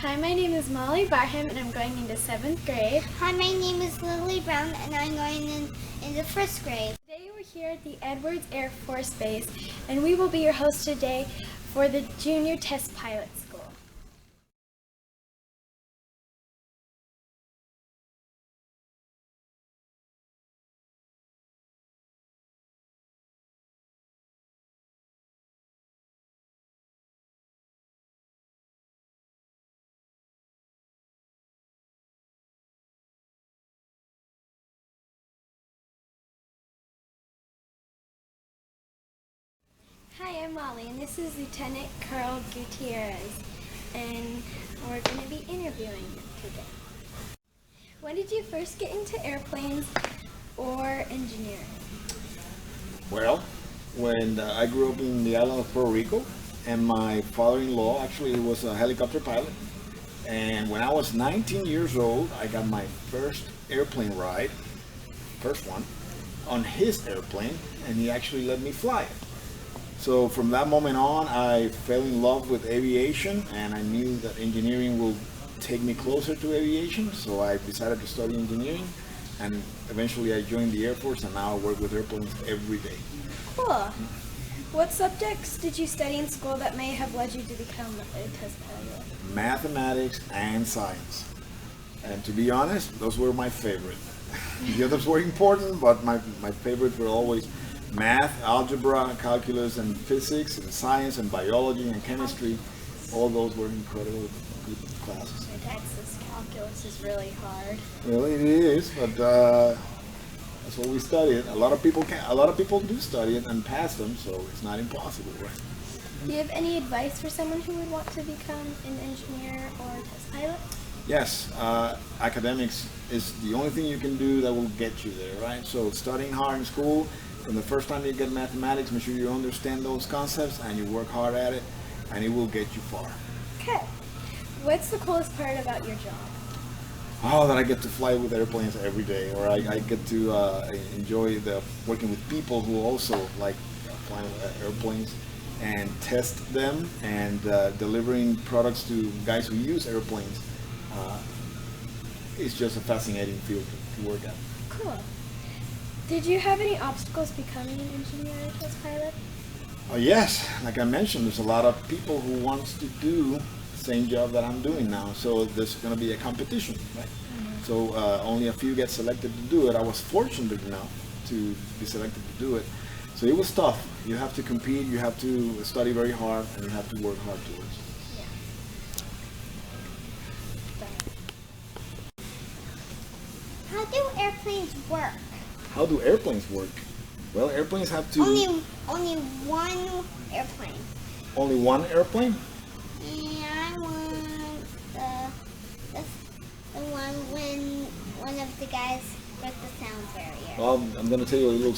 Hi, my name is Molly Barham and I'm going into 7th grade. Hi, my name is Lily Brown and I'm going in the 1st grade. Today we're here at the Edwards Air Force Base and we will be your host today for the Junior Test Pilot School. Hi, I'm Molly and this is Lieutenant Colonel Gutierrez and we're going to be interviewing him today. When did you first get into airplanes or engineering? Well, when I grew up in the island of Puerto Rico, and my father-in-law actually was a helicopter pilot, and when I was 19 years old, I got my first airplane ride, first one, on his airplane, and he actually let me fly it. So from that moment on, I fell in love with aviation, and I knew that engineering will take me closer to aviation, so I decided to study engineering, and eventually I joined the Air Force, and now I work with airplanes every day. Cool. What subjects did you study in school that may have led you to become a test pilot? Mathematics and science. And to be honest, those were my favorite. The others were important, but my favorites were always math, algebra, calculus, and physics, and science, and biology, and chemistry. All those were incredible good classes. My dad says calculus is really hard. Well, it is, but that's what we studied. A lot of people do study it and pass them, so it's not impossible, right? Do you have any advice for someone who would want to become an engineer or a test pilot? Yes, academics is the only thing you can do that will get you there, right? So studying hard in school, and the first time you get mathematics, make sure you understand those concepts and you work hard at it, and it will get you far. Okay. What's the coolest part about your job? Oh, that I get to fly with airplanes every day, or I get to enjoy working with people who also like flying airplanes and test them and delivering products to guys who use airplanes. It's just a fascinating field to work at. Cool. Did you have any obstacles becoming an engineer or test pilot? Yes, like I mentioned, there's a lot of people who wants to do the same job that I'm doing now, so there's going to be a competition, right? Mm-hmm. So only a few get selected to do it. I was fortunate enough to be selected to do it. So it was tough. You have to compete, you have to study very hard, and you have to work hard towards it. How do airplanes work? How do airplanes work? Well, airplanes have to... Only one airplane. Only one airplane? Yeah, I want the one when one of the guys got the sounds earlier. Well, I'm going to tell you a little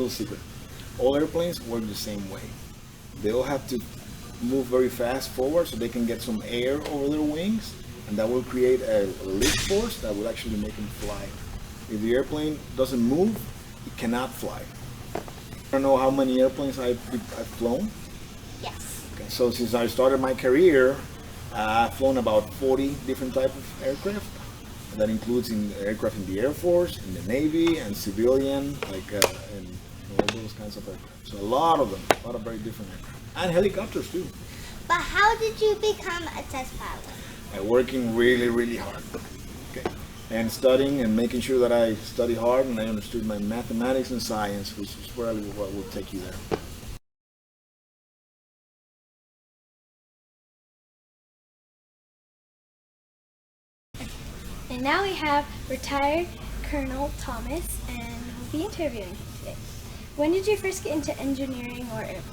secret. All airplanes work the same way. They all have to move very fast forward so they can get some air over their wings, and that will create a lift force that will actually make them fly. If the airplane doesn't move, it cannot fly. I don't know how many airplanes I've flown. Yes. Okay, so since I started my career, I've flown about 40 different types of aircraft. And that includes aircraft in the Air Force, in the Navy, and civilian, and all those kinds of aircraft. So a lot of very different aircraft. And helicopters too. But how did you become a test pilot? And working really, really hard. Okay. And studying and making sure that I study hard and I understood my mathematics and science, which is really what will take you there. And now we have retired Colonel Thomas and we'll be interviewing him today. When did you first get into engineering or airplanes?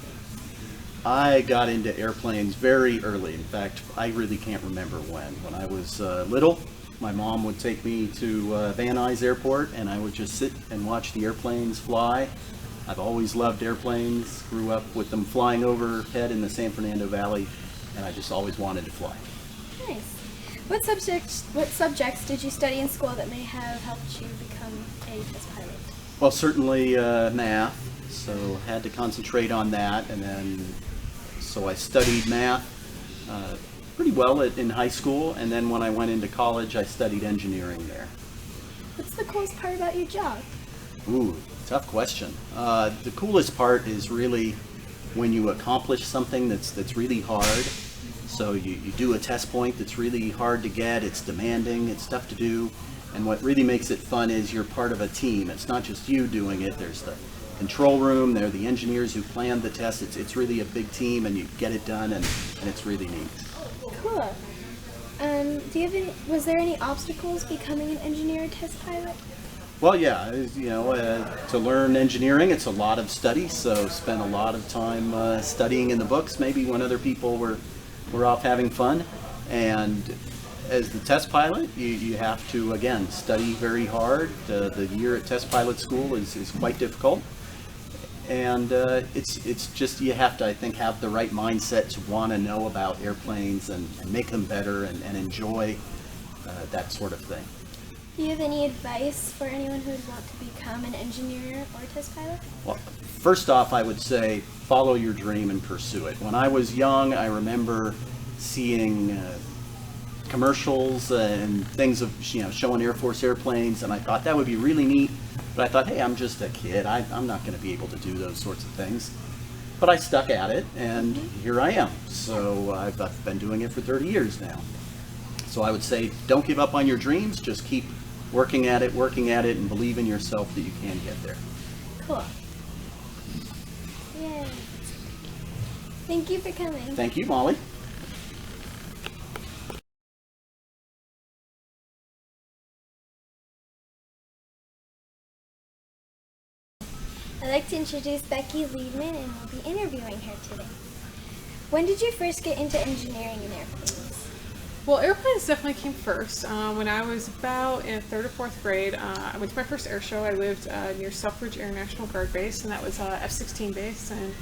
I got into airplanes very early. In fact, I really can't remember when. When I was little, my mom would take me to Van Nuys Airport and I would just sit and watch the airplanes fly. I've always loved airplanes, grew up with them flying overhead in the San Fernando Valley, and I just always wanted to fly. Nice. What subjects did you study in school that may have helped you become a test pilot? Well, certainly math, so had to concentrate on that, and then so I studied math pretty well in high school, and then when I went into college, I studied engineering there. What's the coolest part about your job? Ooh, tough question. The coolest part is really when you accomplish something that's really hard. So you do a test point that's really hard to get, it's demanding, it's tough to do, and what really makes it fun is you're part of a team. It's not just you doing it, there's the control room, there are the engineers who planned the test. It's really a big team, and you get it done, and it's really neat. Cool. Do you have was there any obstacles becoming an engineer or test pilot? Well, yeah, to learn engineering, it's a lot of study, so spent a lot of time studying in the books, maybe when other people were off having fun. And as the test pilot, you have to, again, study very hard. The year at test pilot school is quite difficult. And it's just, you have to, I think, have the right mindset to want to know about airplanes and make them better and enjoy that sort of thing. Do you have any advice for anyone who would want to become an engineer or test pilot? Well, first off, I would say follow your dream and pursue it. When I was young, I remember seeing commercials and things of showing Air Force airplanes, and I thought that would be really neat. But I thought, hey, I'm just a kid. I'm not going to be able to do those sorts of things. But I stuck at it, and here I am. So I've been doing it for 30 years now. So I would say don't give up on your dreams. Just keep working at it, and believe in yourself that you can get there. Cool. Yay. Thank you for coming. Thank you, Molly. I'd like to introduce Becky Liebman, and we'll be interviewing her today. When did you first get into engineering in airplanes? Well, airplanes definitely came first. When I was about in 3rd or 4th grade, I went to my first air show. I lived near Selfridge Air National Guard Base, and that was F-16 base. And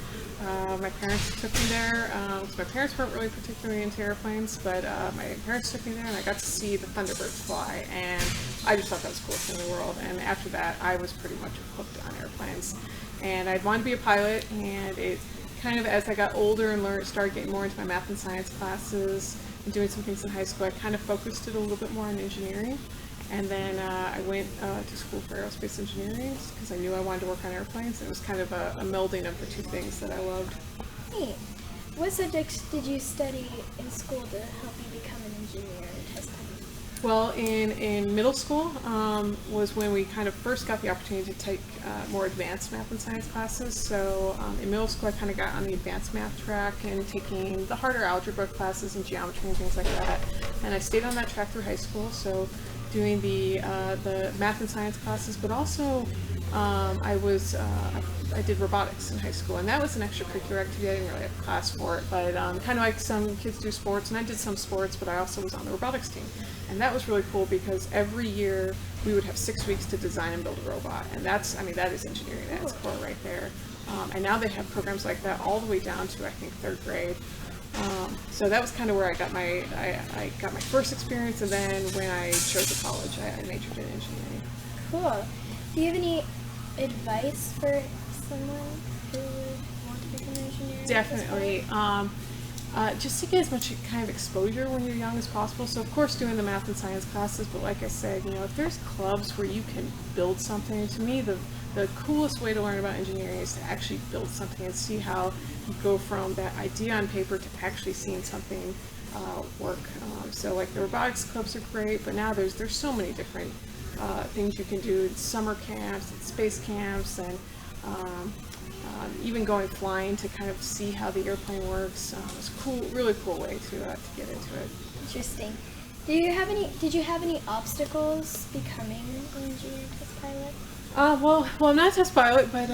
my parents took me there. So my parents weren't really particularly into airplanes, but my parents took me there, and I got to see the Thunderbirds fly. And I just thought that was the coolest thing in the world. And after that, I was pretty much hooked on airplanes. And I'd wanted to be a pilot, and it kind of, as I got older and started getting more into my math and science classes, and doing some things in high school, I kind of focused it a little bit more on engineering. And then I went to school for aerospace engineering because I knew I wanted to work on airplanes. It was kind of a melding of the two things that I loved. Neat. What subjects did you study in school to help you become an engineer or test pilot? Well, in middle school was when we kind of first got the opportunity to take more advanced math and science classes. So in middle school, I kind of got on the advanced math track and taking the harder algebra classes and geometry and things like that. And I stayed on that track through high school, so doing the math and science classes, but also I did robotics in high school, and that was an extracurricular activity. I didn't really have a class for it, but kind of like some kids do sports, and I did some sports, but I also was on the robotics team. And that was really cool because every year we would have 6 weeks to design and build a robot, and that is engineering at its core right there. And now they have programs like that all the way down to, I think, 3rd grade. So that was kind of where I got my first experience, and then when I chose a college, I majored in engineering. Cool. Do you have any advice for someone who would want to become an engineer? Definitely. Just to get as much kind of exposure when you're young as possible. So of course doing the math and science classes, but like I said, if there's clubs where you can build something, to me the coolest way to learn about engineering is to actually build something and see how you go from that idea on paper to actually seeing something work. So like the robotics clubs are great, but now there's so many different things you can do, summer camps and space camps, and even going flying to kind of see how the airplane works. It's a cool, really cool way to get into it. Interesting. Did you have any obstacles becoming an engineer test pilot? Well, I'm not a test pilot, but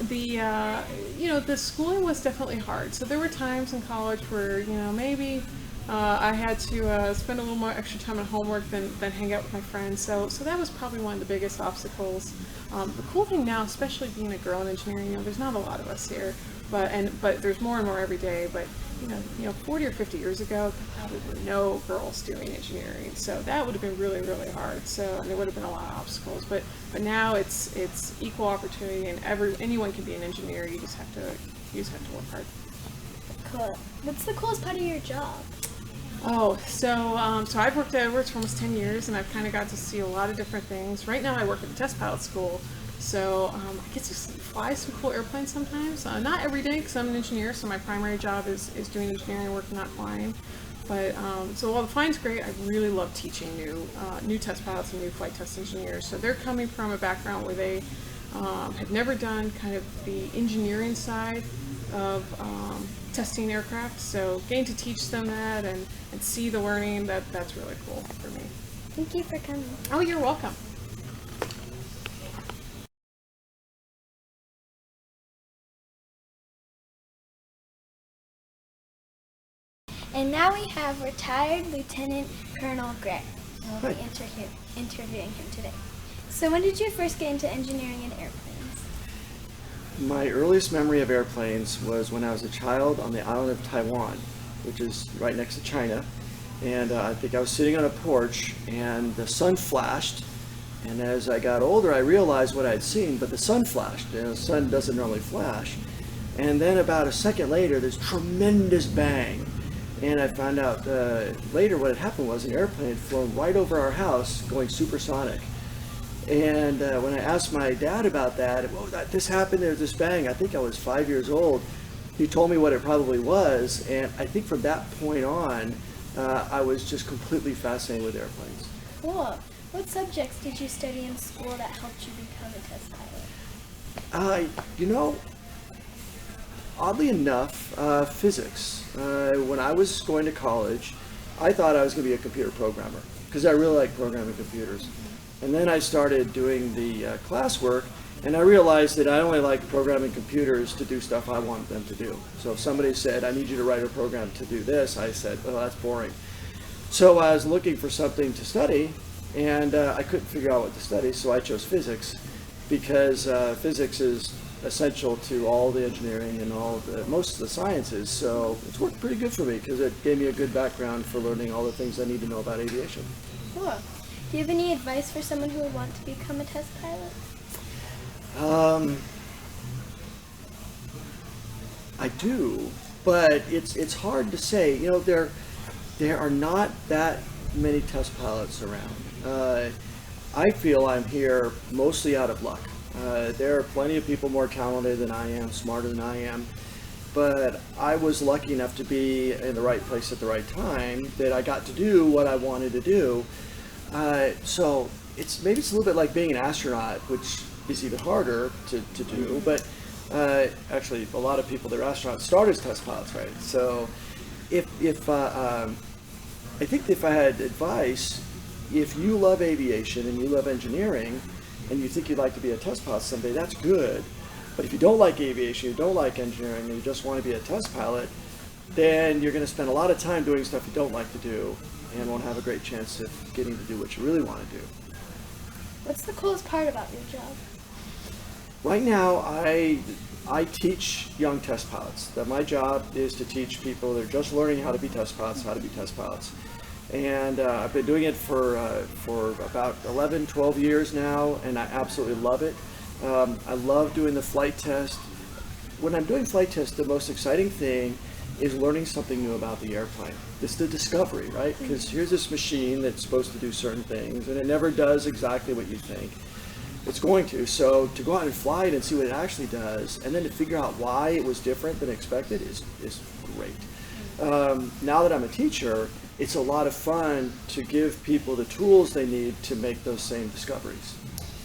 the schooling was definitely hard. So there were times in college where maybe I had to spend a little more extra time on homework than hang out with my friends. So that was probably one of the biggest obstacles. The cool thing now, especially being a girl in engineering, there's not a lot of us here, but there's more and more every day. But 40 or 50 years ago, there probably were no girls doing engineering, so that would have been really, really hard. So and there would have been a lot of obstacles. But now it's equal opportunity, and anyone can be an engineer. You just have to work hard. cool. What's the coolest part of your job? Oh, so I've worked at Edwards for almost 10 years, and I've kind of got to see a lot of different things. Right now, I work at the test pilot school, so I get to fly some cool airplanes sometimes. Not every day, because I'm an engineer, so my primary job is doing engineering work, not flying. But so while the flying's great, I really love teaching new test pilots and new flight test engineers. So they're coming from a background where they have never done kind of the engineering side of testing aircraft. So getting to teach them that and see the learning, that's really cool for me. Thank you for coming. Oh, you're welcome. And now we have retired Lieutenant Colonel Gray. We'll be Hi. interviewing him today. So when did you first get into engineering and airplanes? My earliest memory of airplanes was when I was a child on the island of Taiwan, which is right next to China. And I think I was sitting on a porch and the sun flashed. And as I got older, I realized what I'd seen, but the sun flashed. And the sun doesn't normally flash. And then about a second later, this tremendous bang. And I found out later what had happened was an airplane had flown right over our house going supersonic. And when I asked my dad about that, this happened, there's this bang, I think I was 5 years old. He told me what it probably was, and I think from that point on, I was just completely fascinated with airplanes. Cool. What subjects did you study in school that helped you become a test pilot? Oddly enough, physics. When I was going to college, I thought I was going to be a computer programmer because I really like programming computers. And then I started doing the classwork, and I realized that I only like programming computers to do stuff I want them to do. So if somebody said, I need you to write a program to do this, I said, well, that's boring. So I was looking for something to study, and I couldn't figure out what to study, so I chose physics because physics is essential to all the engineering and most of the sciences. So it's worked pretty good for me because it gave me a good background for learning all the things I need to know about aviation. Cool. Do you have any advice for someone who would want to become a test pilot? I do, but it's hard to say. You know, there are not that many test pilots around. I feel I'm here mostly out of luck. There are plenty of people more talented than I am, smarter than I am, but I was lucky enough to be in the right place at the right time that I got to do what I wanted to do. So it's a little bit like being an astronaut, which is even harder to do, but actually a lot of people that are astronauts start as test pilots, right? So I think if I had advice, if you love aviation and you love engineering and you think you'd like to be a test pilot someday, that's good. But if you don't like aviation, you don't like engineering, and you just want to be a test pilot, then you're going to spend a lot of time doing stuff you don't like to do and won't have a great chance of getting to do what you really want to do. What's the coolest part about your job? Right now, I teach young test pilots. That my job is to teach people that are just learning how to be test pilots, And I've been doing it for about 11, 12 years now, and I absolutely love it. I love doing the flight test. When I'm doing flight test, the most exciting thing is learning something new about the airplane. It's the discovery, right? Because here's this machine that's supposed to do certain things, and it never does exactly what you think it's going to. So to go out and fly it and see what it actually does, and then to figure out why it was different than expected is great. Now that I'm a teacher, it's a lot of fun to give people the tools they need to make those same discoveries.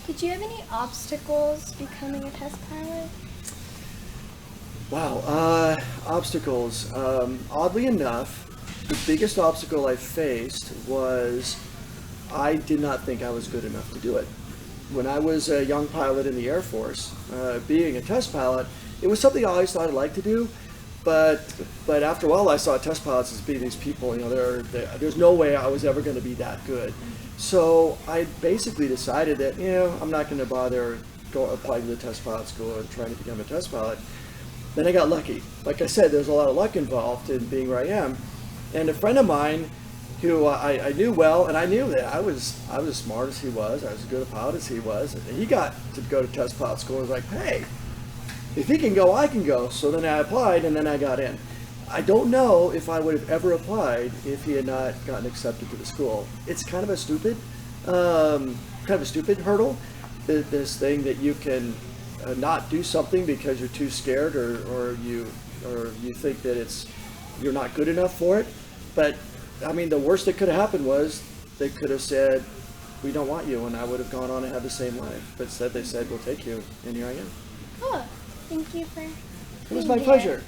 Did you have any obstacles becoming a test pilot? Wow, obstacles. Oddly enough, the biggest obstacle I faced was I did not think I was good enough to do it. When I was a young pilot in the Air Force, being a test pilot, it was something I always thought I'd like to do. But after a while, I saw test pilots as being these people. You know, there's no way I was ever going to be that good. So I basically decided that I'm not going to bother applying to the test pilot school and trying to become a test pilot. Then I got lucky. Like I said, there's a lot of luck involved in being where I am. And a friend of mine, who I knew well, and I knew that I was as smart as he was, I was as good a pilot as he was, and he got to go to test pilot school and was like, hey, if he can go, I can go. So then I applied, and then I got in. I don't know if I would have ever applied if he had not gotten accepted to the school. It's kind of a stupid hurdle. This thing that you can not do something because you're too scared, or you think that you're not good enough for it. But I mean, the worst that could have happened was they could have said, "We don't want you," and I would have gone on and had the same life. But instead, they said, "We'll take you," and here I am. Cool. Thank you for. It was my pleasure.